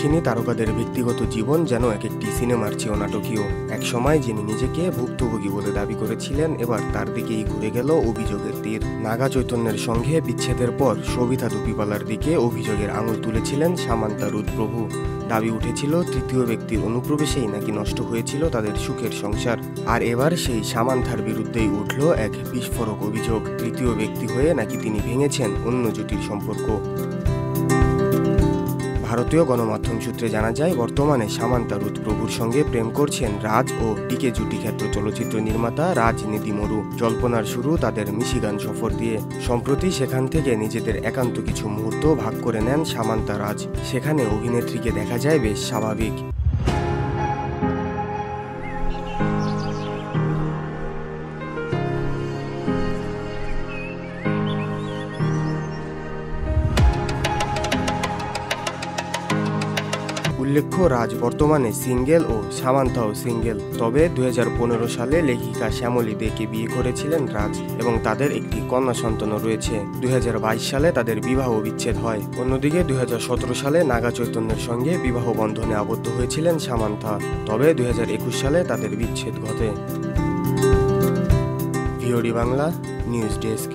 দক্ষিণী তারকাদের ব্যক্তিগত জীবন যেন এক একটি সিনেমার চেয়েও নাটকীয়। এক সময় যিনি নিজেকে ভুক্তভোগী বলে দাবি করেছিলেন, এবার তার দিকেই ঘুরে গেল অভিযোগের তীর। নাগা চৈতন্যের সঙ্গে বিচ্ছেদের পর সবিতা দুপিপালার দিকে অভিযোগের আঙুল তুলেছিলেন সামান্থা রুথ প্রভু। দাবি উঠেছিল তৃতীয় ব্যক্তির অনুপ্রবেশেই নাকি নষ্ট হয়েছিল তাদের সুখের সংসার। আর এবার সেই সামান্থার বিরুদ্ধেই উঠল এক বিস্ফোরক অভিযোগ, তৃতীয় ব্যক্তি হয়ে নাকি তিনি ভেঙেছেন অন্য জুটির সম্পর্ক। ভারতীয় গণমাধ্যম সূত্রে জানা যায়, বর্তমানে সামান্থা রুথ প্রভুর সঙ্গে প্রেম করছেন রাজ ও ডিকে জুটি খ্যাত চলচ্চিত্র নির্মাতা রাজনীতি মরু। জল্পনার শুরু তাদের মিশিগান সফর দিয়ে। সম্প্রতি সেখান থেকে নিজেদের একান্ত কিছু মুহূর্ত ভাগ করে নেন সামান্থা রাজ। সেখানে অভিনেত্রীকে দেখা যায় বেশ স্বাভাবিক। উল্লেখ্য, রাজ বর্তমানে সিঙ্গেল ও সামান্থাও সিঙ্গেল। তবে 2015 সালে লেখিকা শ্যামলী দেকে বিয়ে করেছিলেন রাজ এবং তাদের একটি কন্যা সন্তানও রয়েছে। 2022 সালে তাদের বিবাহ বিচ্ছেদ হয়। অন্যদিকে 2017 সালে নাগা চৈতন্যের সঙ্গে বিবাহ বন্ধনে আবদ্ধ হয়েছিলেন সামান্থা। তবে 2021 সালে তাদের বিচ্ছেদ ঘটে। VOD Bangla news desk.